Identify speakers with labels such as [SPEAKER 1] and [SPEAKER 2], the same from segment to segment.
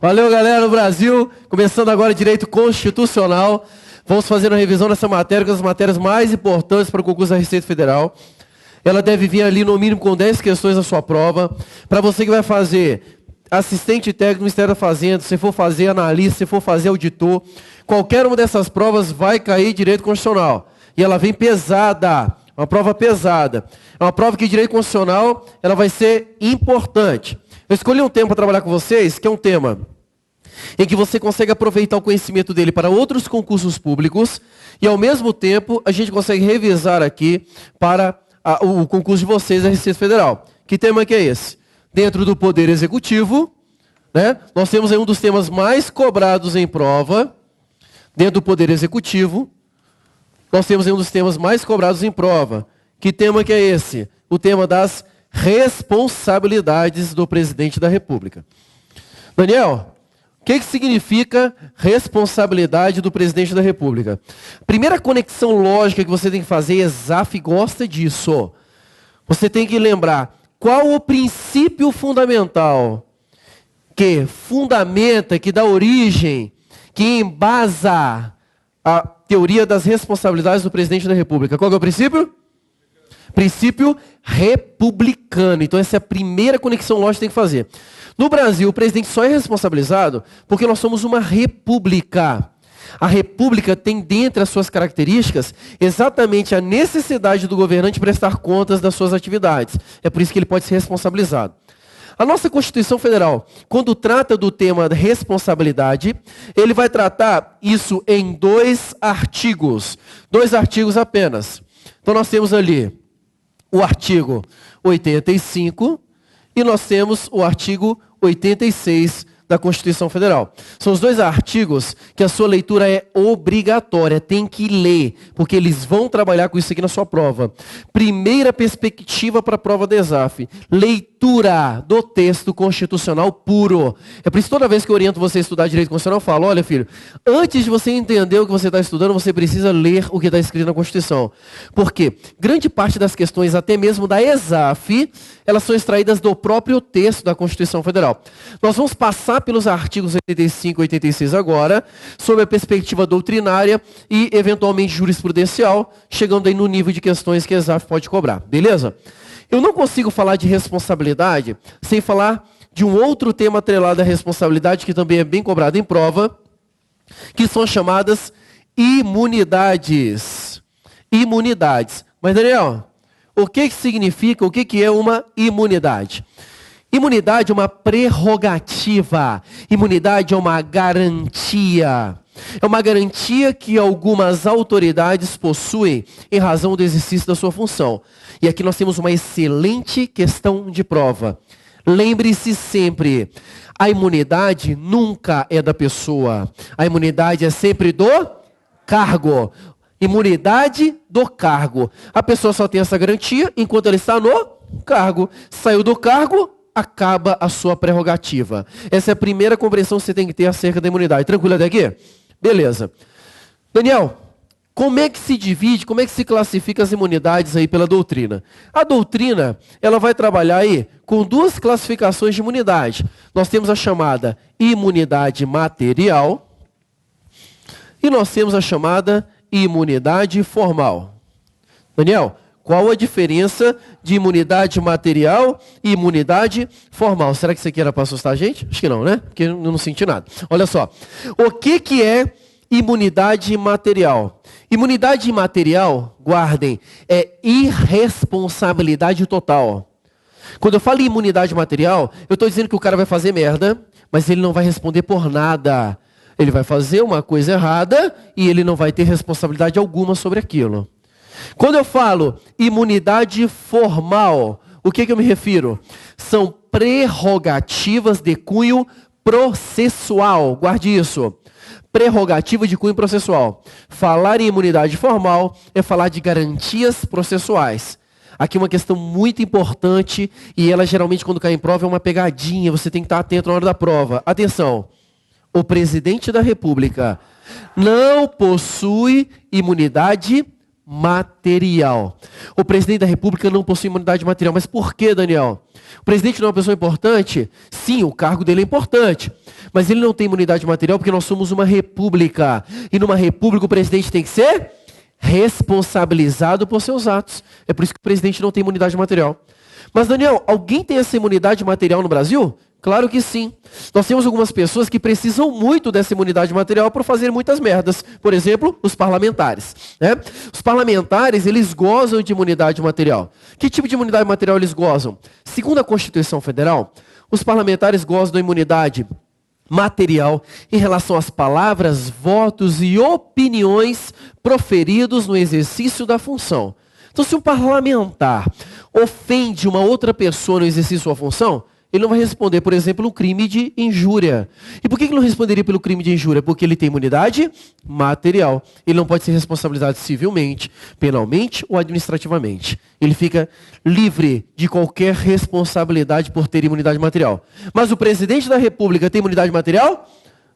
[SPEAKER 1] Valeu, galera do Brasil. Começando agora Direito Constitucional. Vamos fazer uma revisão dessa matéria, que é uma das matérias mais importantes para o concurso da Receita Federal. Ela deve vir ali no mínimo com 10 questões na sua prova. Para você que vai fazer assistente técnico do Ministério da Fazenda, se for fazer analista, se for fazer auditor, qualquer uma dessas provas vai cair Direito Constitucional. E ela vem pesada, uma prova pesada. É uma prova que Direito Constitucional ela vai ser importante. Eu escolhi um tema para trabalhar com vocês, que é um tema em que você consegue aproveitar o conhecimento dele para outros concursos públicos e, ao mesmo tempo, a gente consegue revisar aqui para o concurso de vocês da Receita Federal. Que tema que é esse? Dentro do Poder Executivo, né? Nós temos aí um dos temas mais cobrados em prova. Dentro do Poder Executivo, nós temos aí um dos temas mais cobrados em prova. Que tema que é esse? O tema das responsabilidades do presidente da República. Daniel, o que significa responsabilidade do presidente da República? Primeira conexão lógica que você tem que fazer, ESAF gosta disso. Você tem que lembrar qual o princípio fundamental que fundamenta, que dá origem, que embasa a teoria das responsabilidades do presidente da República. Qual é o princípio? Princípio republicano. Então essa é a primeira conexão lógica que tem que fazer. No Brasil, o presidente só é responsabilizado porque nós somos uma república. A república tem dentre as suas características exatamente a necessidade do governante prestar contas das suas atividades. É por isso que ele pode ser responsabilizado. A nossa Constituição Federal, quando trata do tema da responsabilidade, ele vai tratar isso em 2 artigos. 2 artigos apenas. Então nós temos ali o artigo 85 e nós temos o artigo 86 da Constituição Federal. São os 2 artigos que a sua leitura é obrigatória, tem que ler, porque eles vão trabalhar com isso aqui na sua prova. Primeira perspectiva para a prova da ESAF, leitura do texto constitucional puro. É por isso que toda vez que eu oriento você a estudar Direito Constitucional, eu falo, olha filho, antes de você entender o que você está estudando, você precisa ler o que está escrito na Constituição. Por quê? Grande parte das questões, até mesmo da ESAF, elas são extraídas do próprio texto da Constituição Federal. Nós vamos passar pelos artigos 85 e 86 agora, sob a perspectiva doutrinária e, eventualmente, jurisprudencial, chegando aí no nível de questões que a ESAF pode cobrar. Beleza? Eu não consigo falar de responsabilidade sem falar de um outro tema atrelado à responsabilidade, que também é bem cobrado em prova, que são as chamadas imunidades. Imunidades. Mas, Daniel, o que significa, o que é uma imunidade? Imunidade é uma prerrogativa. Imunidade é uma garantia. É uma garantia que algumas autoridades possuem em razão do exercício da sua função. E aqui nós temos uma excelente questão de prova. Lembre-se sempre, a imunidade nunca é da pessoa. A imunidade é sempre do cargo. Imunidade do cargo. A pessoa só tem essa garantia enquanto ela está no cargo. Saiu do cargo, acaba a sua prerrogativa. Essa é a primeira compreensão que você tem que ter acerca da imunidade. Tranquilo até aqui? Beleza. Daniel, como é que se divide, como é que se classifica as imunidades aí pela doutrina? A doutrina, ela vai trabalhar aí com 2 classificações de imunidade. Nós temos a chamada imunidade material e nós temos a chamada imunidade formal. Daniel, qual a diferença de imunidade material e imunidade formal? Será que isso aqui era para assustar a gente? Acho que não, né? Porque eu não senti nada. Olha só. O que é imunidade material? Imunidade material, guardem, é irresponsabilidade total. Quando eu falo em imunidade material, eu estou dizendo que o cara vai fazer merda, mas ele não vai responder por nada. Ele vai fazer uma coisa errada e ele não vai ter responsabilidade alguma sobre aquilo. Quando eu falo imunidade formal, o que eu me refiro? São prerrogativas de cunho processual. Guarde isso. Prerrogativa de cunho processual. Falar em imunidade formal é falar de garantias processuais. Aqui uma questão muito importante e ela geralmente quando cai em prova é uma pegadinha. Você tem que estar atento na hora da prova. Atenção. O presidente da República não possui imunidade material. O presidente da República não possui imunidade material. Mas por que, Daniel? O presidente não é uma pessoa importante? Sim, o cargo dele é importante. Mas ele não tem imunidade material porque nós somos uma república. E numa república o presidente tem que ser responsabilizado por seus atos. É por isso que o presidente não tem imunidade material. Mas, Daniel, alguém tem essa imunidade material no Brasil? Claro que sim. Nós temos algumas pessoas que precisam muito dessa imunidade material para fazer muitas merdas. Por exemplo, os parlamentares. Né? Os parlamentares, eles gozam de imunidade material. Que tipo de imunidade material eles gozam? Segundo a Constituição Federal, os parlamentares gozam da imunidade material em relação às palavras, votos e opiniões proferidos no exercício da função. Então, se um parlamentar ofende uma outra pessoa no exercício da sua função, ele não vai responder, por exemplo, um crime de injúria. E por que ele não responderia pelo crime de injúria? Porque ele tem imunidade material. Ele não pode ser responsabilizado civilmente, penalmente ou administrativamente. Ele fica livre de qualquer responsabilidade por ter imunidade material. Mas o presidente da República tem imunidade material?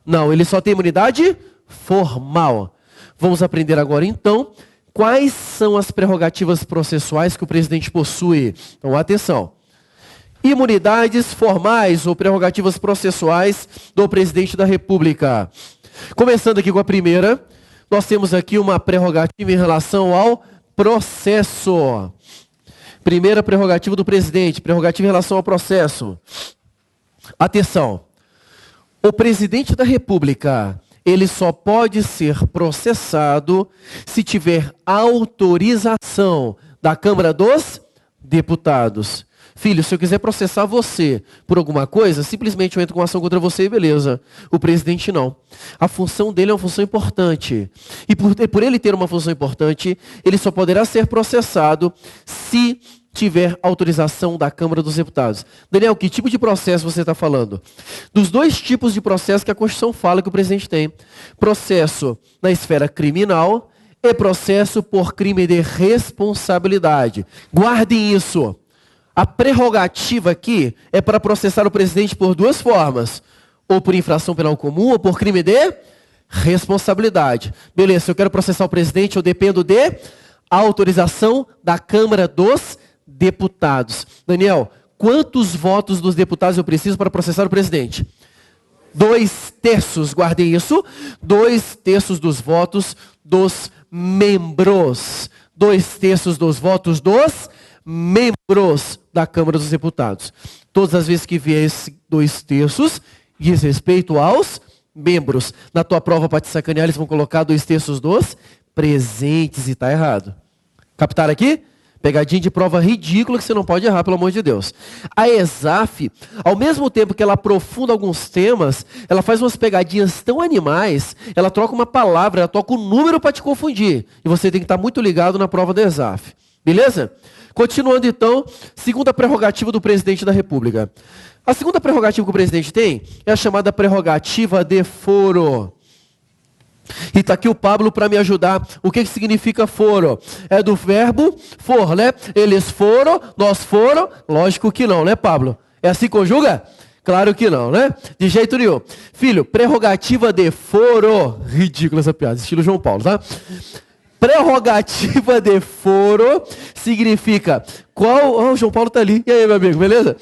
[SPEAKER 1] Não, ele só tem imunidade formal. Vamos aprender agora, então, quais são as prerrogativas processuais que o presidente possui. Então, atenção. Imunidades formais ou prerrogativas processuais do presidente da República. Começando aqui com a primeira, nós temos aqui uma prerrogativa em relação ao processo. Primeira prerrogativa do presidente, prerrogativa em relação ao processo. Atenção, o presidente da República, ele só pode ser processado se tiver autorização da Câmara dos Deputados. Filho, se eu quiser processar você por alguma coisa, simplesmente eu entro com ação contra você e beleza. O presidente não. A função dele é uma função importante. E por ele ter uma função importante, ele só poderá ser processado se tiver autorização da Câmara dos Deputados. Daniel, que tipo de processo você está falando? Dos dois tipos de processo que a Constituição fala que o presidente tem. Processo na esfera criminal e processo por crime de responsabilidade. Guardem isso. A prerrogativa aqui é para processar o presidente por duas formas. Ou por infração penal comum ou por crime de responsabilidade. Beleza, se eu quero processar o presidente, eu dependo de autorização da Câmara dos Deputados. Daniel, quantos votos dos deputados eu preciso para processar o presidente? 2/3, guardem isso. 2/3 dos votos dos membros. 2/3 dos votos dos membros da Câmara dos Deputados. Todas as vezes que vier esse 2/3, diz respeito aos membros. Na tua prova, para te sacanear, eles vão colocar 2/3 dos presentes e está errado. Captaram aqui? Pegadinha de prova ridícula que você não pode errar, pelo amor de Deus. A ESAF, ao mesmo tempo que ela aprofunda alguns temas, ela faz umas pegadinhas tão animais, ela troca uma palavra, ela troca um número para te confundir. E você tem que estar muito ligado na prova da ESAF. Beleza? Continuando então, segunda prerrogativa do presidente da República. A segunda prerrogativa que o presidente tem é a chamada prerrogativa de foro. E está aqui o Pablo para me ajudar. O que significa foro? É do verbo for, né? Eles foram, nós foram. Lógico que não, né, Pablo? É assim que conjuga? Claro que não, né? De jeito nenhum. Filho, prerrogativa de foro. Ridícula essa piada, estilo João Paulo, tá? Prerrogativa de foro significa qual... Oh, o João Paulo está ali. E aí, meu amigo, beleza?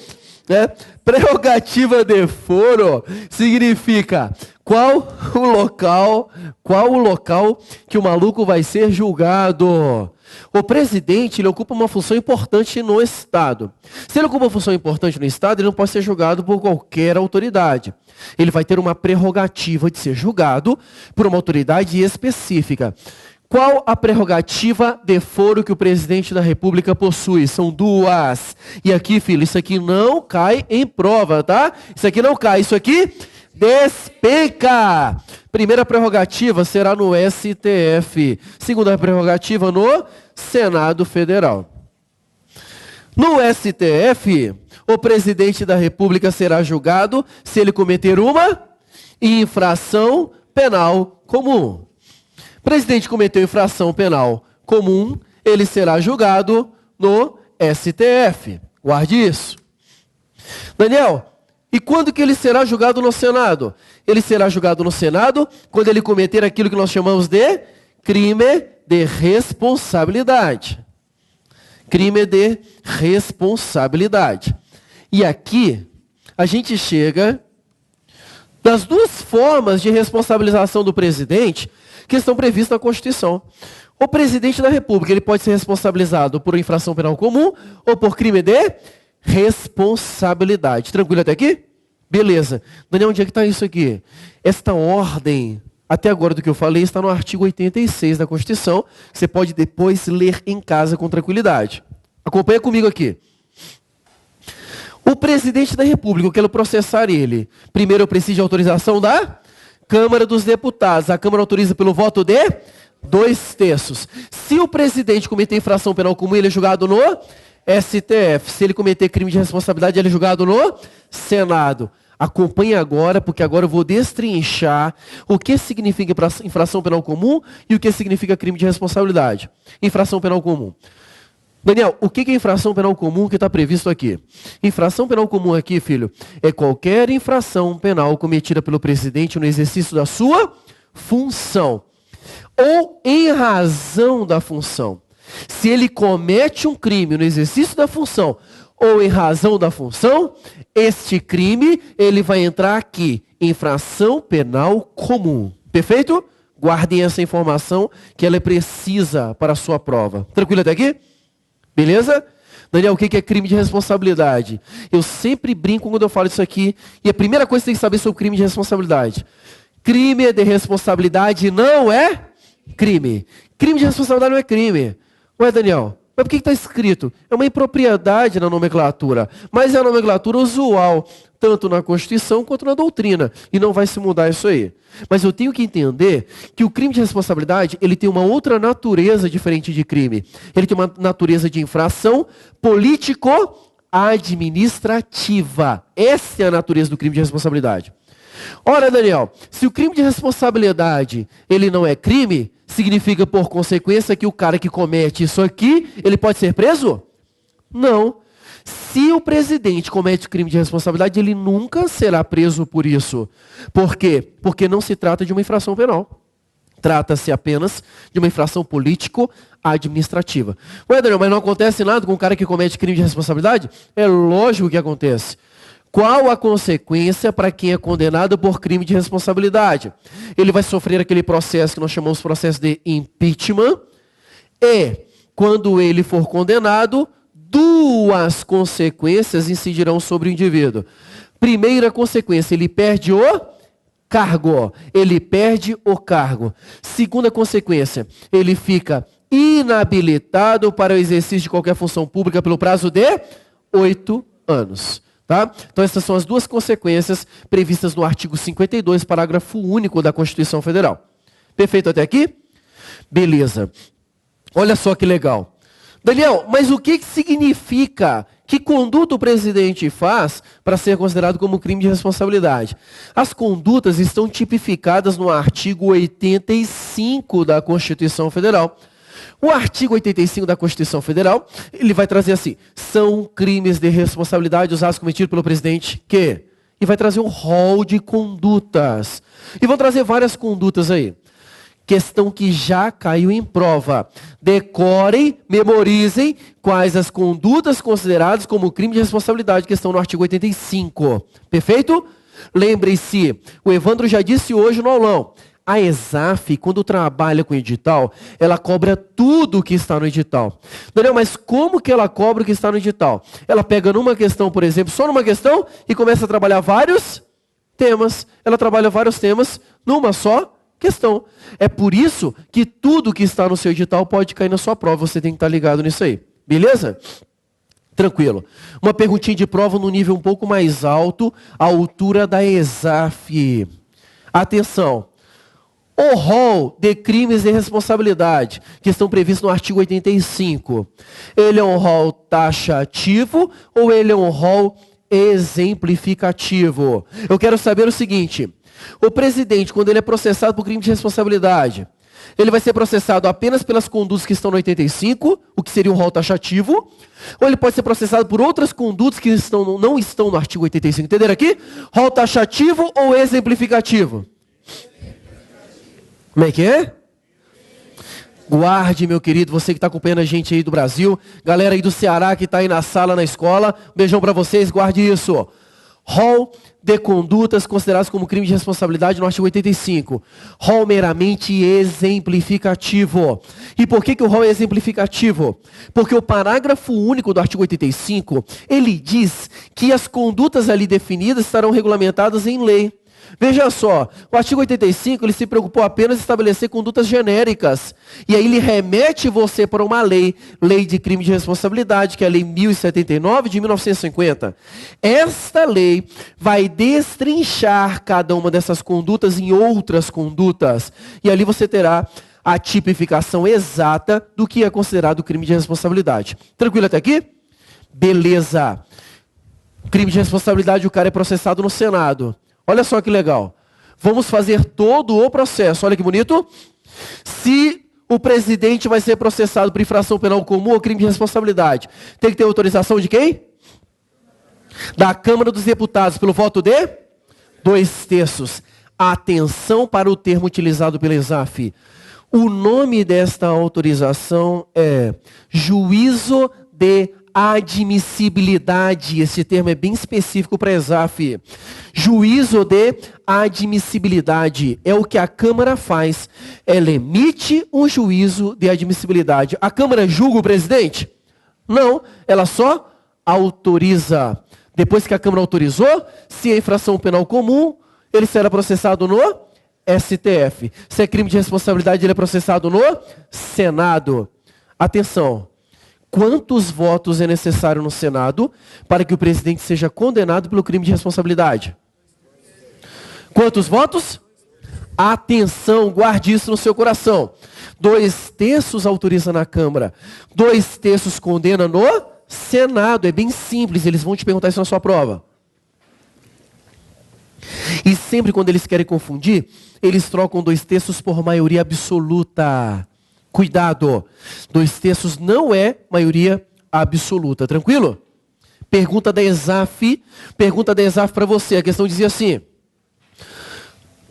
[SPEAKER 1] Prerrogativa de foro significa qual o local que o maluco vai ser julgado. O presidente, ele ocupa uma função importante no Estado. Se ele ocupa uma função importante no Estado, ele não pode ser julgado por qualquer autoridade. Ele vai ter uma prerrogativa de ser julgado por uma autoridade específica. Qual a prerrogativa de foro que o presidente da República possui? São duas. E aqui, filho, isso aqui não cai em prova, tá? Isso aqui não cai, isso aqui despenca. Primeira prerrogativa será no STF. Segunda prerrogativa no Senado Federal. No STF, o presidente da República será julgado se ele cometer uma infração penal comum. O presidente cometeu infração penal comum, ele será julgado no STF. Guarde isso. Daniel, e quando que ele será julgado no Senado? Ele será julgado no Senado quando ele cometer aquilo que nós chamamos de crime de responsabilidade. Crime de responsabilidade. E aqui, a gente chega das duas formas de responsabilização do presidente que estão previstas na Constituição. O presidente da República, ele pode ser responsabilizado por infração penal comum ou por crime de responsabilidade. Tranquilo até aqui? Beleza. Daniel, onde é que está isso aqui? Esta ordem, até agora do que eu falei, está no artigo 86 da Constituição. Você pode depois ler em casa com tranquilidade. Acompanha comigo aqui. O presidente da República, eu quero processar ele. Primeiro eu preciso de autorização da Câmara dos Deputados. A Câmara autoriza pelo voto de 2/3. Se o presidente cometer infração penal comum, ele é julgado no STF. Se ele cometer crime de responsabilidade, ele é julgado no Senado. Acompanhe agora, porque agora eu vou destrinchar o que significa infração penal comum e o que significa crime de responsabilidade. Infração penal comum. Daniel, o que é infração penal comum que está previsto aqui? Infração penal comum aqui, filho, é qualquer infração penal cometida pelo presidente no exercício da sua função ou em razão da função. Se ele comete um crime no exercício da função ou em razão da função, este crime ele vai entrar aqui, infração penal comum. Perfeito? Guardem essa informação que ela é precisa para a sua prova. Tranquilo até aqui? Beleza? Daniel, o que é crime de responsabilidade? Eu sempre brinco quando eu falo isso aqui, e a primeira coisa que você tem que saber sobre crime de responsabilidade. Crime de responsabilidade não é crime. Crime de responsabilidade não é crime. Ué, Daniel, mas por que está escrito? É uma impropriedade na nomenclatura, mas é a nomenclatura usual, tanto na Constituição quanto na doutrina, e não vai se mudar isso aí. Mas eu tenho que entender que o crime de responsabilidade, ele tem uma outra natureza diferente de crime. Ele tem uma natureza de infração político-administrativa. Essa é a natureza do crime de responsabilidade. Ora, Daniel, se o crime de responsabilidade, ele não é crime, significa, por consequência, que o cara que comete isso aqui, ele pode ser preso? Não. Se o presidente comete crime de responsabilidade, ele nunca será preso por isso. Por quê? Porque não se trata de uma infração penal. Trata-se apenas de uma infração político-administrativa. Ué, Daniel, mas não acontece nada com o cara que comete crime de responsabilidade? É lógico que acontece. Qual a consequência para quem é condenado por crime de responsabilidade? Ele vai sofrer aquele processo que nós chamamos de processo de impeachment. E, quando ele for condenado, duas consequências incidirão sobre o indivíduo. Primeira consequência, ele perde o cargo. Ele perde o cargo. Segunda consequência, ele fica inabilitado para o exercício de qualquer função pública pelo prazo de 8 anos. Tá? Então essas são as duas consequências previstas no artigo 52, parágrafo único da Constituição Federal. Perfeito até aqui? Beleza. Olha só que legal. Daniel, mas o que significa, que conduta o presidente faz para ser considerado como crime de responsabilidade? As condutas estão tipificadas no artigo 85 da Constituição Federal. O artigo 85 da Constituição Federal, ele vai trazer assim, são crimes de responsabilidade usados cometidos pelo presidente que... E vai trazer um rol de condutas. E vão trazer várias condutas aí. Questão que já caiu em prova. Decorem, memorizem quais as condutas consideradas como crime de responsabilidade que estão no artigo 85. Perfeito? Lembrem-se, o Evandro já disse hoje no aulão, a ESAF, quando trabalha com edital, ela cobra tudo o que está no edital. Daniel, mas como que ela cobra o que está no edital? Ela pega numa questão, por exemplo, só numa questão, e começa a trabalhar vários temas. Ela trabalha vários temas numa só questão. É por isso que tudo que está no seu edital pode cair na sua prova. Você tem que estar ligado nisso aí. Beleza? Tranquilo. Uma perguntinha de prova no nível um pouco mais alto, a altura da ESAF. Atenção. O rol de crimes de responsabilidade, que estão previstos no artigo 85, ele é um rol taxativo ou ele é um rol exemplificativo? Eu quero saber o seguinte, o presidente, quando ele é processado por crime de responsabilidade, ele vai ser processado apenas pelas condutas que estão no 85, o que seria um rol taxativo, ou ele pode ser processado por outras condutas que não estão no artigo 85. Entenderam aqui? Rol taxativo ou exemplificativo? Como é que é? Guarde, meu querido, você que está acompanhando a gente aí do Brasil, galera aí do Ceará que está aí na sala, na escola, beijão para vocês, guarde isso. Rol de condutas consideradas como crime de responsabilidade no artigo 85. Rol meramente exemplificativo. E por que o rol é exemplificativo? Porque o parágrafo único do artigo 85, ele diz que as condutas ali definidas estarão regulamentadas em lei. Veja só, o artigo 85 ele se preocupou apenas em estabelecer condutas genéricas. E aí ele remete você para uma lei, lei de crime de responsabilidade, que é a lei 1079 de 1950. Esta lei vai destrinchar cada uma dessas condutas em outras condutas. E ali você terá a tipificação exata do que é considerado crime de responsabilidade. Tranquilo até aqui? Beleza. Crime de responsabilidade, o cara é processado no Senado. Olha só que legal. Vamos fazer todo o processo. Olha que bonito. Se o presidente vai ser processado por infração penal comum ou crime de responsabilidade, tem que ter autorização de quem? Da Câmara dos Deputados, pelo voto de 2/3. Atenção para o termo utilizado pela ESAF. O nome desta autorização é juízo de admissibilidade. Esse termo é bem específico para a ESAF. Juízo de admissibilidade é o que a Câmara faz. Ela emite um juízo de admissibilidade. A Câmara julga o presidente? Não, ela só autoriza. Depois que a Câmara autorizou, se é infração penal comum, ele será processado no STF. Se é crime de responsabilidade, ele é processado no Senado. Atenção. Quantos votos é necessário no Senado para que o presidente seja condenado pelo crime de responsabilidade? Quantos votos? Atenção, guarde isso no seu coração. 2/3 autoriza na Câmara, 2/3 condena no Senado. É bem simples, eles vão te perguntar isso na sua prova. E sempre quando eles querem confundir, eles trocam 2/3 por maioria absoluta. Cuidado, 2/3 não é maioria absoluta, tranquilo? Pergunta da ESAF para você. A questão dizia assim: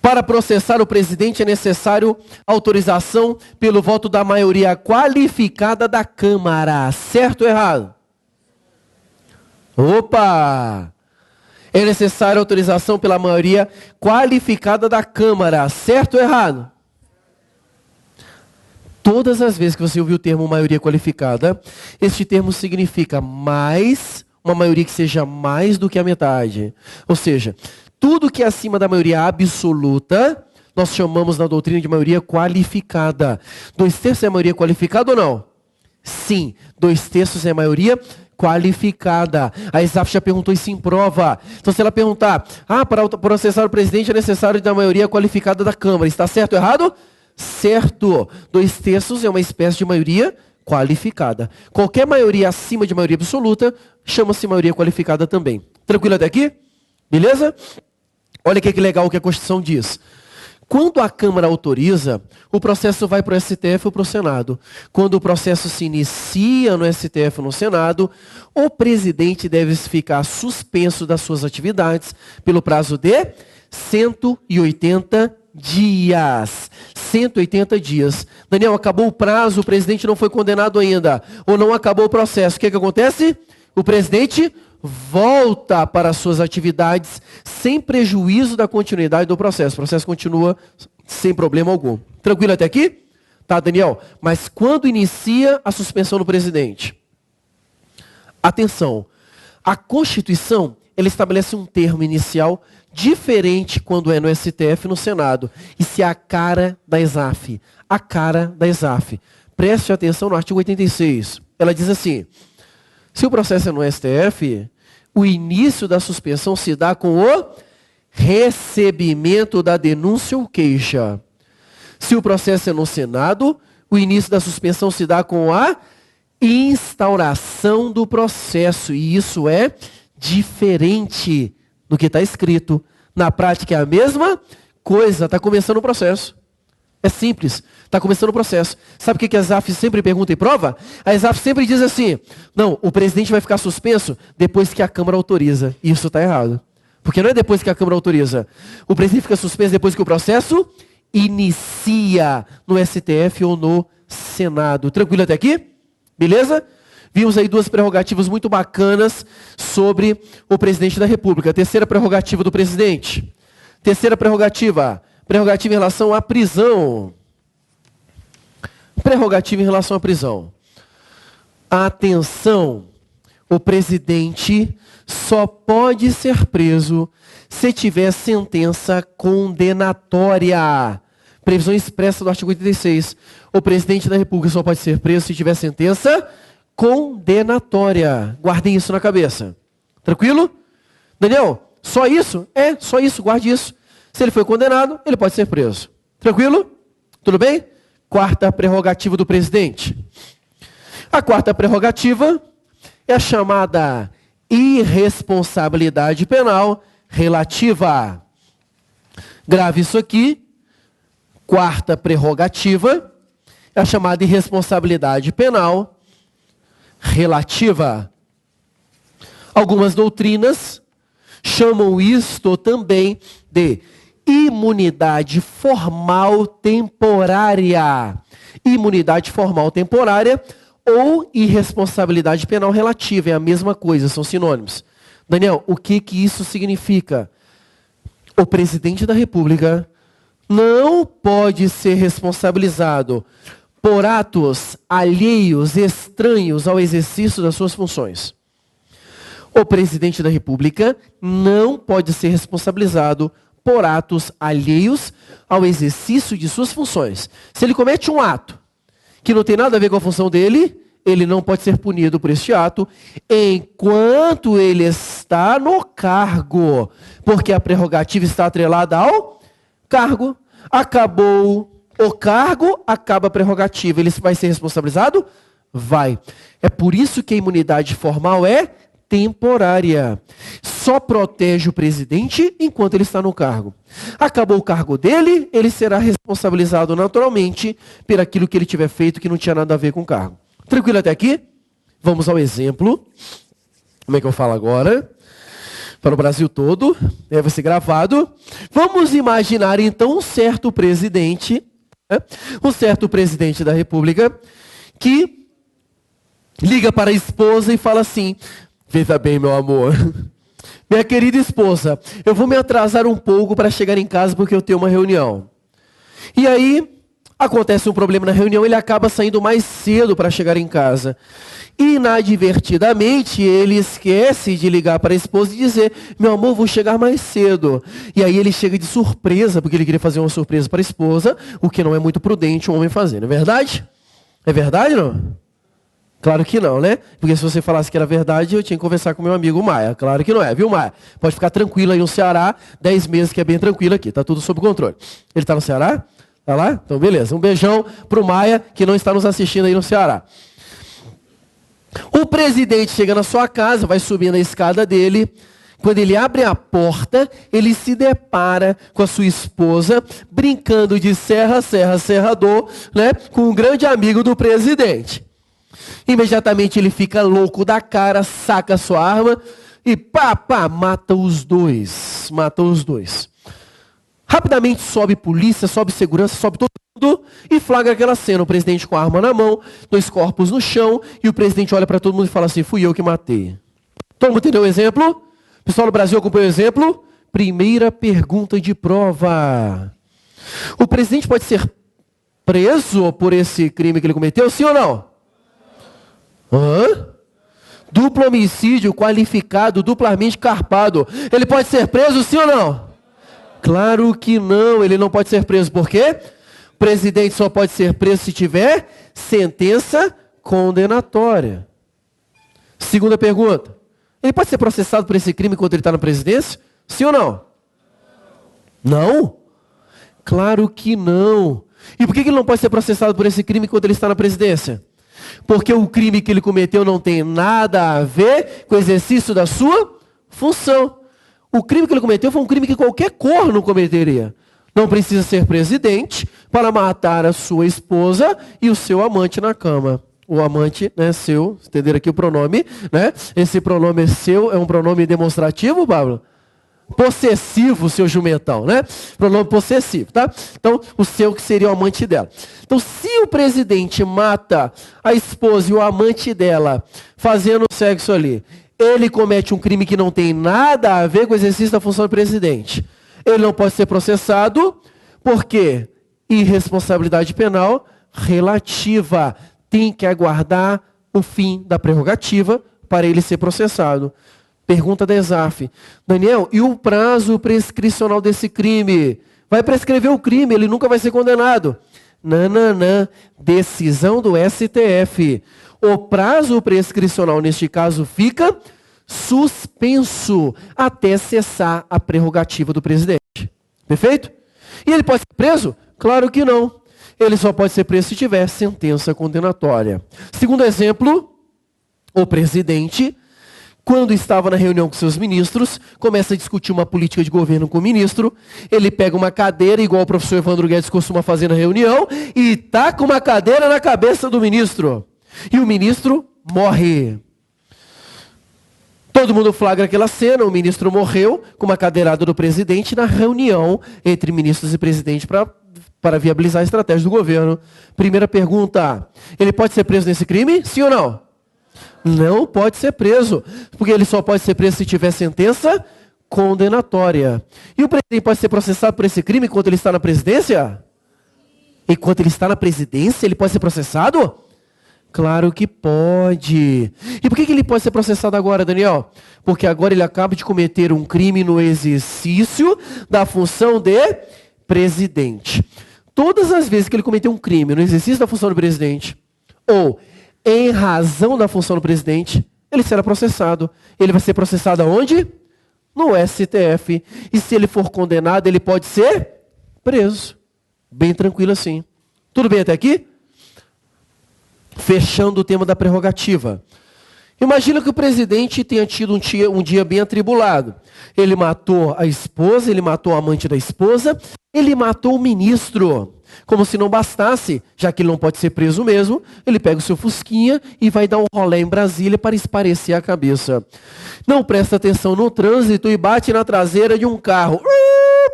[SPEAKER 1] para processar o presidente é necessário autorização pelo voto da maioria qualificada da Câmara. Certo ou errado? Opa! É necessário autorização pela maioria qualificada da Câmara. Certo ou errado? Todas as vezes que você ouviu o termo maioria qualificada, este termo significa mais, uma maioria que seja mais do que a metade. Ou seja, tudo que é acima da maioria absoluta, nós chamamos na doutrina de maioria qualificada. 2/3 é maioria qualificada ou não? Sim, 2/3 é maioria qualificada. A ESAF já perguntou isso em prova. Então se ela perguntar, para processar o presidente é necessário da maioria qualificada da Câmara, está certo ou errado? Certo. 2/3 é uma espécie de maioria qualificada. Qualquer maioria acima de maioria absoluta chama-se maioria qualificada também. Tranquilo até aqui? Beleza? Olha que legal o que a Constituição diz. Quando a Câmara autoriza, o processo vai para o STF ou para o Senado. Quando o processo se inicia no STF ou no Senado, o presidente deve ficar suspenso das suas atividades pelo prazo de 180 dias. 180 dias. Daniel, acabou o prazo, o presidente não foi condenado ainda. Ou não acabou o processo. O que acontece? O presidente volta para as suas atividades sem prejuízo da continuidade do processo. O processo continua sem problema algum. Tranquilo até aqui? Tá, Daniel? Mas quando inicia a suspensão do presidente? Atenção. A Constituição, ela estabelece um termo inicial diferente quando é no STF e no Senado. Isso é a cara da ESAF. A cara da ESAF. Preste atenção no artigo 86. Ela diz assim: se o processo é no STF, o início da suspensão se dá com o recebimento da denúncia ou queixa. Se o processo é no Senado, o início da suspensão se dá com a instauração do processo. E isso é diferente do que está escrito. Na prática é a mesma coisa. Está começando o processo. É simples. Está começando o processo. Sabe o que a ESAF sempre pergunta em prova? A ESAF sempre diz assim: não, o presidente vai ficar suspenso depois que a Câmara autoriza. E isso está errado. Porque não é depois que a Câmara autoriza. O presidente fica suspenso depois que o processo inicia no STF ou no Senado. Tranquilo até aqui? Beleza? Vimos aí duas prerrogativas muito bacanas sobre o presidente da República. Terceira prerrogativa do presidente. Terceira prerrogativa. Prerrogativa em relação à prisão. Prerrogativa em relação à prisão. Atenção, o presidente só pode ser preso se tiver sentença condenatória. Previsão expressa do artigo 86. O presidente da República só pode ser preso se tiver sentença condenatória. Guardem isso na cabeça. Tranquilo? Daniel, só isso? É, só isso, guarde isso. Se ele foi condenado, ele pode ser preso. Tranquilo? Tudo bem? Quarta prerrogativa do presidente. A quarta prerrogativa é a chamada irresponsabilidade penal relativa. Grave isso aqui. Quarta prerrogativa é a chamada irresponsabilidade penal relativa. Algumas doutrinas chamam isto também de imunidade formal temporária. Imunidade formal temporária ou irresponsabilidade penal relativa. É a mesma coisa, são sinônimos. Daniel, o que isso significa? O presidente da República não pode ser responsabilizado por atos alheios, estranhos ao exercício das suas funções. O presidente da República não pode ser responsabilizado por atos alheios ao exercício de suas funções. Se ele comete um ato que não tem nada a ver com a função dele, ele não pode ser punido por este ato enquanto ele está no cargo, porque a prerrogativa está atrelada ao cargo. Acabou o cargo, acaba a prerrogativa. Ele vai ser responsabilizado? Vai. É por isso que a imunidade formal é temporária. Só protege o presidente enquanto ele está no cargo. Acabou o cargo dele, ele será responsabilizado naturalmente por aquilo que ele tiver feito que não tinha nada a ver com o cargo. Tranquilo até aqui? Vamos ao exemplo. Como é que eu falo agora? Para o Brasil todo. Vai ser gravado. Vamos imaginar então um certo presidente da República que liga para a esposa e fala assim: veja bem, meu amor, minha querida esposa, eu vou me atrasar um pouco para chegar em casa porque eu tenho uma reunião. E aí, acontece um problema na reunião, ele acaba saindo mais cedo para chegar em casa. Inadvertidamente, ele esquece de ligar para a esposa e dizer: meu amor, vou chegar mais cedo. E aí ele chega de surpresa, porque ele queria fazer uma surpresa para a esposa, o que não é muito prudente um homem fazer, não é verdade? É verdade, não? Claro que não, né? Porque se você falasse que era verdade, eu tinha que conversar com meu amigo Maia. Claro que não é, viu, Maia? Pode ficar tranquilo aí no Ceará, 10 meses que é bem tranquilo aqui, tá tudo sob controle. Ele está no Ceará? Tá lá? Então, beleza. Um beijão pro Maia, que não está nos assistindo aí no Ceará. O presidente chega na sua casa, vai subindo a escada dele. Quando ele abre a porta, ele se depara com a sua esposa, brincando de serrador, né? Com um grande amigo do presidente. Imediatamente ele fica louco da cara, saca a sua arma e mata os dois. Mata os dois. Rapidamente sobe polícia, sobe segurança, sobe todo mundo e flagra aquela cena. O presidente com a arma na mão, 2 corpos no chão, e o presidente olha para todo mundo e fala assim: fui eu que matei. Todo mundo entendeu o exemplo? O pessoal do Brasil acompanhou o exemplo? Primeira pergunta de prova. O presidente pode ser preso por esse crime que ele cometeu, sim ou não? Duplo homicídio qualificado, duplamente carpado. Ele pode ser preso, sim ou não? Claro que não, ele não pode ser preso. Por quê? O presidente só pode ser preso se tiver sentença condenatória. Segunda pergunta. Ele pode ser processado por esse crime enquanto ele está na presidência? Sim ou não? Não? Claro que não. E por que ele não pode ser processado por esse crime enquanto ele está na presidência? Porque o crime que ele cometeu não tem nada a ver com o exercício da sua função. O crime que ele cometeu foi um crime que qualquer corno cometeria. Não precisa ser presidente para matar a sua esposa e o seu amante na cama. O amante, né, seu, entenderam aqui o pronome, né? Esse pronome é seu, é um pronome demonstrativo, Pablo? Possessivo, seu jumentão, né? Pronome possessivo, tá? Então, o seu que seria o amante dela. Então, se o presidente mata a esposa e o amante dela fazendo sexo ali, ele comete um crime que não tem nada a ver com o exercício da função do presidente. Ele não pode ser processado, porque irresponsabilidade penal relativa. Tem que aguardar o fim da prerrogativa para ele ser processado. Pergunta da ESAF. Daniel, e o prazo prescricional desse crime? Vai prescrever o crime, ele nunca vai ser condenado. Não. Decisão do STF. O prazo prescricional, neste caso, fica suspenso até cessar a prerrogativa do presidente. Perfeito? E ele pode ser preso? Claro que não. Ele só pode ser preso se tiver sentença condenatória. Segundo exemplo, o presidente, quando estava na reunião com seus ministros, começa a discutir uma política de governo com o ministro, ele pega uma cadeira, igual o professor Evandro Guedes costuma fazer na reunião, e taca uma cadeira na cabeça do ministro. E o ministro morre. Todo mundo flagra aquela cena, o ministro morreu com uma cadeirada do presidente na reunião entre ministros e presidente para viabilizar a estratégia do governo. Primeira pergunta, ele pode ser preso nesse crime? Sim ou não? Não pode ser preso, porque ele só pode ser preso se tiver sentença condenatória. E o presidente pode ser processado por esse crime enquanto ele está na presidência? Enquanto ele está na presidência, ele pode ser processado? Claro que pode. E por que ele pode ser processado agora, Daniel? Porque agora ele acaba de cometer um crime no exercício da função de presidente. Todas as vezes que ele cometeu um crime no exercício da função do presidente, ou em razão da função do presidente, ele será processado. Ele vai ser processado aonde? No STF. E se ele for condenado, ele pode ser preso. Bem tranquilo assim. Tudo bem até aqui? Fechando o tema da prerrogativa. Imagina que o presidente tenha tido um dia bem atribulado. Ele matou a esposa, ele matou a amante da esposa, ele matou o ministro. Como se não bastasse, já que ele não pode ser preso mesmo, ele pega o seu fusquinha e vai dar um rolê em Brasília para esparecer a cabeça. Não presta atenção no trânsito e bate na traseira de um carro.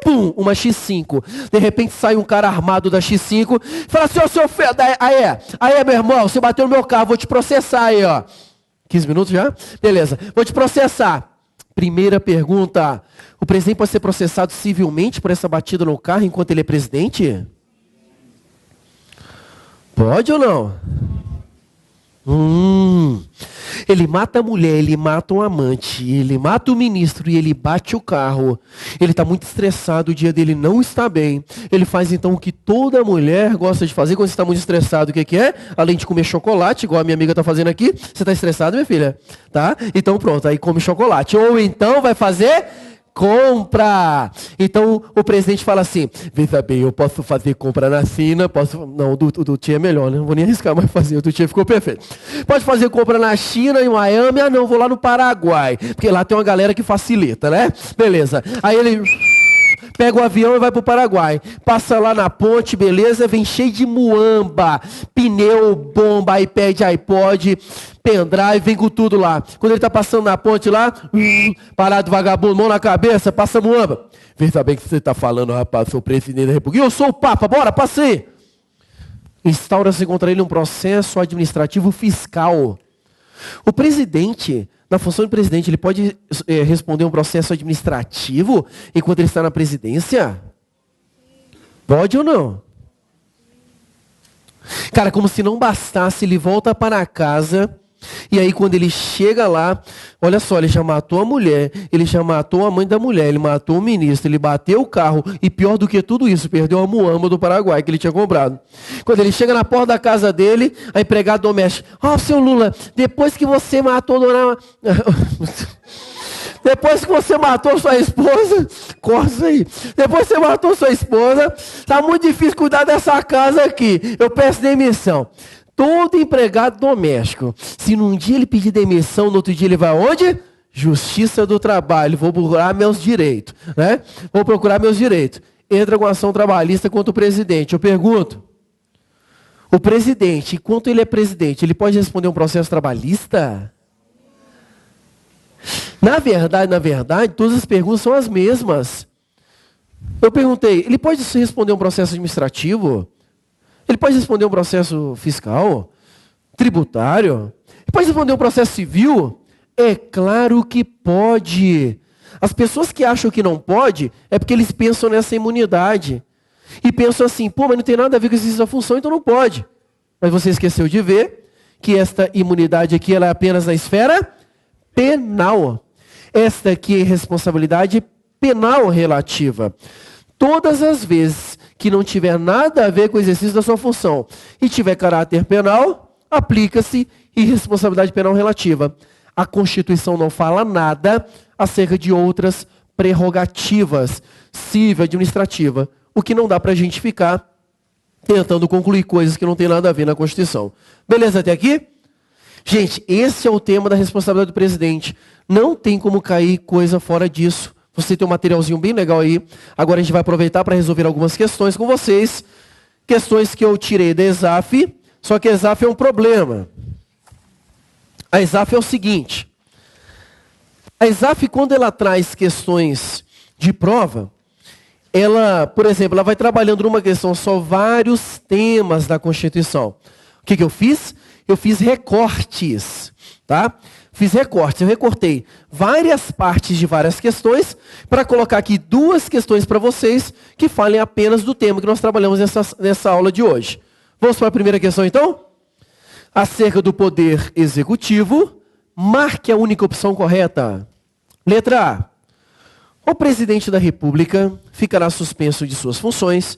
[SPEAKER 1] Pum, uma X5. De repente sai um cara armado da X5 e fala assim, ó, seu filho, aí, meu irmão, você bateu no meu carro, vou te processar aí, ó. 15 minutos já? Beleza, vou te processar. Primeira pergunta, o presidente pode ser processado civilmente por essa batida no carro enquanto ele é presidente? Pode ou não? Ele mata a mulher, ele mata um amante, ele mata o ministro e ele bate o carro. Ele está muito estressado, o dia dele não está bem. Ele faz então o que toda mulher gosta de fazer quando está muito estressado. O que é? Além de comer chocolate, igual a minha amiga está fazendo aqui. Você está estressado, minha filha? Tá? Então pronto, aí come chocolate. Ou então vai fazer compra. Então o presidente fala assim, veja bem, eu posso fazer compra na China, posso... Não, o do Tia é melhor, né? Não vou nem arriscar mais fazer, o do Tia ficou perfeito. Pode fazer compra na China, em Miami, não, vou lá no Paraguai, porque lá tem uma galera que facilita, né? Beleza. Aí ele pega o avião e vai para o Paraguai. Passa lá na ponte, beleza, vem cheio de muamba, pneu, bomba, iPad, iPod, pendrive, vem com tudo lá. Quando ele está passando na ponte lá, parado vagabundo, mão na cabeça, passa muamba. Veja bem o que você está falando, rapaz, sou o presidente da República. Eu sou o Papa, bora, passei. Instaura-se contra ele um processo administrativo fiscal. O presidente, na função de presidente, ele pode responder um processo administrativo enquanto ele está na presidência? Pode ou não? Cara, como se não bastasse, ele volta para casa. E aí quando ele chega lá, olha só, ele já matou a mulher, ele já matou a mãe da mulher, ele matou o ministro, ele bateu o carro e pior do que tudo isso, perdeu a muamba do Paraguai que ele tinha comprado. Quando ele chega na porta da casa dele, a empregada doméstica, seu Lula, depois que você matou dona... Depois que você matou sua esposa, corta aí. Depois que você matou sua esposa, tá muito difícil cuidar dessa casa aqui. Eu peço demissão. Todo empregado doméstico, se num dia ele pedir demissão, no outro dia ele vai aonde? Justiça do Trabalho, vou procurar meus direitos, né? Vou procurar meus direitos. Entra com ação trabalhista contra o presidente. Eu pergunto, o presidente, enquanto ele é presidente, ele pode responder um processo trabalhista? Na verdade, todas as perguntas são as mesmas. Eu perguntei, ele pode responder um processo administrativo? Ele pode responder um processo fiscal? Tributário? Ele pode responder um processo civil? É claro que pode. As pessoas que acham que não pode, é porque eles pensam nessa imunidade. E pensam assim, pô, mas não tem nada a ver com exercício da função, então não pode. Mas você esqueceu de ver que esta imunidade aqui ela é apenas na esfera penal. Esta aqui é responsabilidade penal relativa. Todas as vezes que não tiver nada a ver com o exercício da sua função e tiver caráter penal, aplica-se irresponsabilidade penal relativa. A Constituição não fala nada acerca de outras prerrogativas civil, administrativa, o que não dá para a gente ficar tentando concluir coisas que não tem nada a ver na Constituição. Beleza até aqui? Gente, esse é o tema da responsabilidade do presidente. Não tem como cair coisa fora disso. Você tem um materialzinho bem legal aí. Agora a gente vai aproveitar para resolver algumas questões com vocês. Questões que eu tirei da ESAF, só que a ESAF é um problema. A ESAF é o seguinte. A ESAF, quando ela traz questões de prova, ela, por exemplo, ela vai trabalhando numa questão só vários temas da Constituição. O que eu fiz? Eu fiz recortes, tá? Fiz recortes, eu recortei várias partes de várias questões para colocar aqui duas questões para vocês que falem apenas do tema que nós trabalhamos nessa aula de hoje. Vamos para a primeira questão, então? Acerca do poder executivo, marque a única opção correta. Letra A. O presidente da República ficará suspenso de suas funções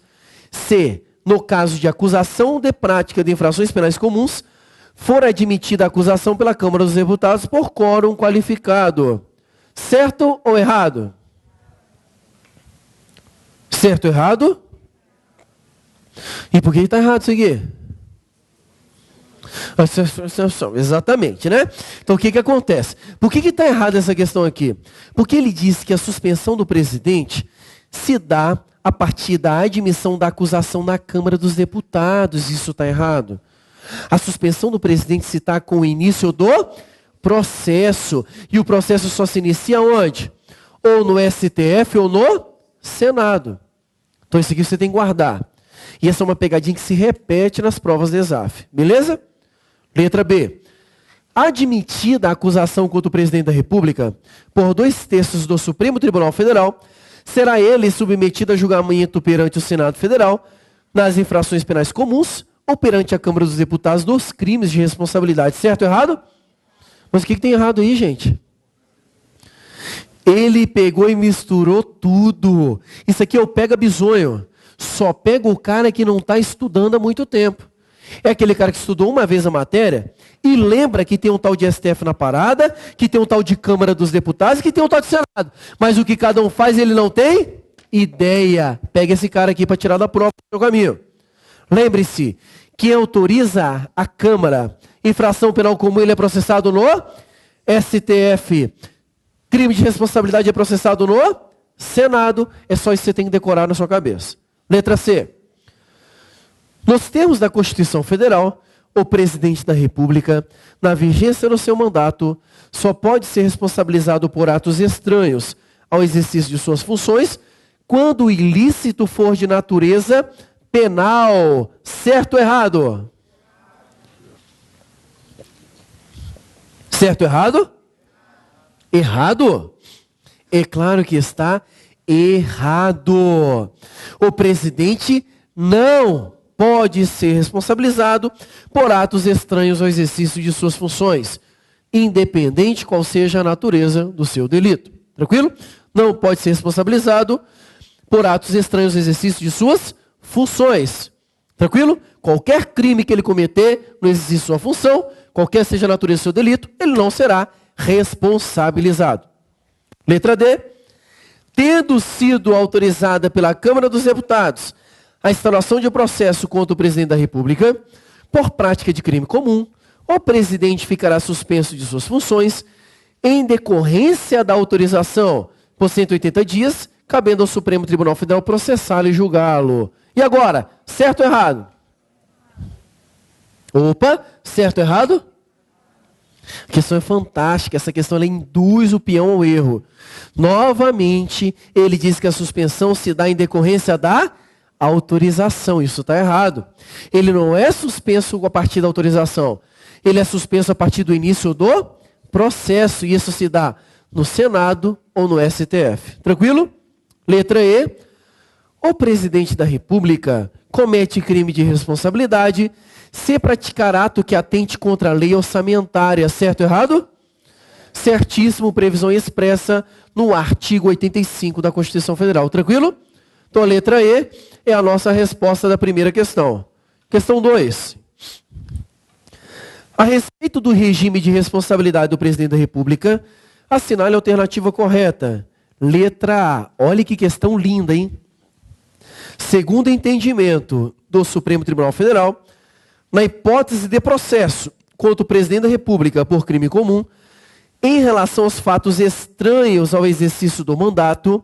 [SPEAKER 1] se, no caso de acusação de prática de infrações penais comuns, for admitida a acusação pela Câmara dos Deputados por quórum qualificado. Certo ou errado? Certo ou errado? E por que está errado isso aqui? Exatamente, né? Então o que acontece? Por que está errada essa questão aqui? Porque ele diz que a suspensão do presidente se dá a partir da admissão da acusação na Câmara dos Deputados. Isso está errado. A suspensão do presidente se dá com o início do processo. E o processo só se inicia onde? Ou no STF ou no Senado. Então isso aqui você tem que guardar. E essa é uma pegadinha que se repete nas provas da ESAF. Beleza? Letra B. Admitida a acusação contra o presidente da República por 2/3 do Supremo Tribunal Federal, será ele submetido a julgamento perante o Senado Federal nas infrações penais comuns ou perante a Câmara dos Deputados dos crimes de responsabilidade. Certo ou errado? Mas o que tem errado aí, gente? Ele pegou e misturou tudo. Isso aqui é o pega bisonho. Só pega o cara que não está estudando há muito tempo. É aquele cara que estudou uma vez a matéria e lembra que tem um tal de STF na parada, que tem um tal de Câmara dos Deputados, que tem um tal de Senado. Mas o que cada um faz, ele não tem ideia. Pega esse cara aqui para tirar da prova do seu caminho. Lembre-se, quem autoriza a Câmara infração penal comum, ele é processado no STF. Crime de responsabilidade é processado no Senado. É só isso que você tem que decorar na sua cabeça. Letra C. Nos termos da Constituição Federal, o presidente da República, na vigência do seu mandato, só pode ser responsabilizado por atos estranhos ao exercício de suas funções quando o ilícito for de natureza penal. Certo ou errado? Certo ou errado? Errado? É claro que está errado. O presidente não pode ser responsabilizado por atos estranhos ao exercício de suas funções, independente qual seja a natureza do seu delito. Tranquilo? Não pode ser responsabilizado por atos estranhos ao exercício de suas funções. Tranquilo? Qualquer crime que ele cometer no exercício de sua função, qualquer seja a natureza do seu delito, ele não será responsabilizado. Letra D. Tendo sido autorizada pela Câmara dos Deputados a instalação de processo contra o presidente da República por prática de crime comum, o presidente ficará suspenso de suas funções em decorrência da autorização por 180 dias, cabendo ao Supremo Tribunal Federal processá-lo e julgá-lo. E agora, certo ou errado? Opa, certo ou errado? A questão é fantástica, essa questão ela induz o peão ao erro. Novamente, ele diz que a suspensão se dá em decorrência da autorização. Isso está errado. Ele não é suspenso a partir da autorização. Ele é suspenso a partir do início do processo. E isso se dá no Senado ou no STF. Tranquilo? Letra E. O presidente da República comete crime de responsabilidade se praticar ato que atente contra a lei orçamentária. Certo ou errado? Certíssimo, previsão expressa no artigo 85 da Constituição Federal. Tranquilo? Então a letra E é a nossa resposta da primeira questão. Questão 2. A respeito do regime de responsabilidade do presidente da República, assinale a alternativa correta. Letra A. Olha que questão linda, hein? Segundo o entendimento do Supremo Tribunal Federal, na hipótese de processo contra o presidente da República por crime comum, em relação aos fatos estranhos ao exercício do mandato,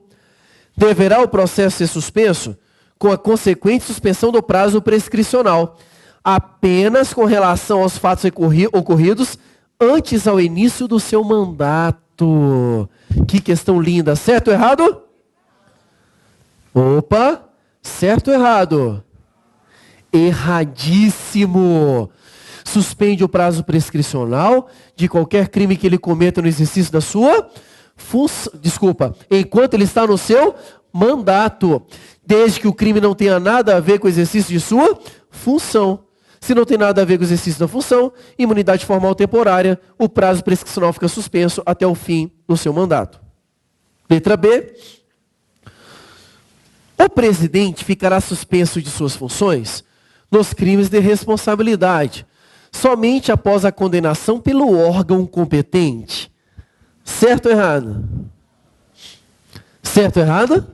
[SPEAKER 1] deverá o processo ser suspenso com a consequente suspensão do prazo prescricional, apenas com relação aos fatos ocorridos antes ao início do seu mandato. Que questão linda. Certo ou errado? Opa! Certo ou errado? Erradíssimo. Suspende o prazo prescricional de qualquer crime que ele cometa no exercício da sua função. Desculpa, enquanto ele está no seu mandato, desde que o crime não tenha nada a ver com o exercício de sua função. Se não tem nada a ver com o exercício da função, imunidade formal temporária, o prazo prescricional fica suspenso até o fim do seu mandato. Letra B. O presidente ficará suspenso de suas funções nos crimes de responsabilidade, somente após a condenação pelo órgão competente. Certo ou errado? Certo ou errado?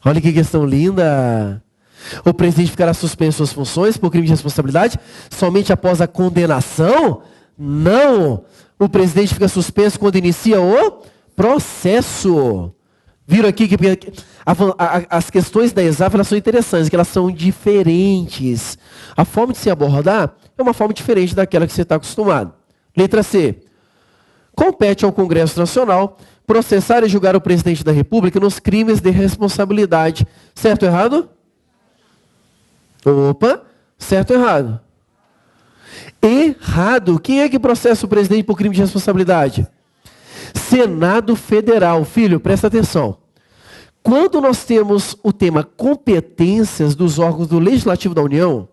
[SPEAKER 1] Olha que questão linda. O presidente ficará suspenso de suas funções por crime de responsabilidade somente após a condenação? Não. O presidente fica suspenso quando inicia o processo. Viram aqui que as questões da ESAF elas são interessantes, que elas são diferentes. A forma de se abordar é uma forma diferente daquela que você está acostumado. Letra C. Compete ao Congresso Nacional processar e julgar o presidente da República nos crimes de responsabilidade. Certo ou errado? Opa, certo ou errado? Errado. Quem é que processa o presidente por crime de responsabilidade? Senado Federal. Filho, presta atenção. Quando nós temos o tema competências dos órgãos do Legislativo da União,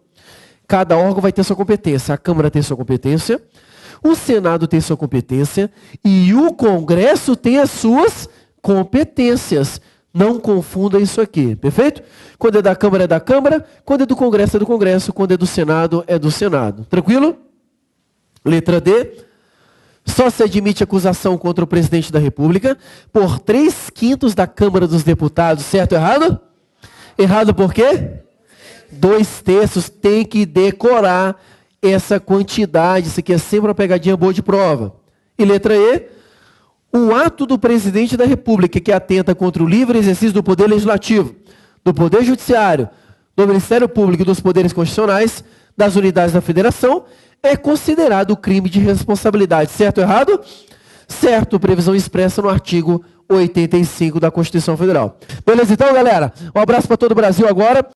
[SPEAKER 1] cada órgão vai ter sua competência. A Câmara tem sua competência, o Senado tem sua competência e o Congresso tem as suas competências. Não confunda isso aqui, perfeito? Quando é da Câmara, é da Câmara. Quando é do Congresso, é do Congresso. Quando é do Senado, é do Senado. Tranquilo? Letra D. Só se admite acusação contra o presidente da República por 3/5 da Câmara dos Deputados. Certo ou errado? Errado por quê? 2/3 tem que decorar essa quantidade. Isso aqui é sempre uma pegadinha boa de prova. E letra E. O ato do presidente da República que atenta contra o livre exercício do Poder Legislativo, do Poder Judiciário, do Ministério Público e dos poderes constitucionais, das unidades da Federação, é considerado crime de responsabilidade. Certo ou errado? Certo, previsão expressa no artigo 85 da Constituição Federal. Beleza então, galera? Um abraço para todo o Brasil agora.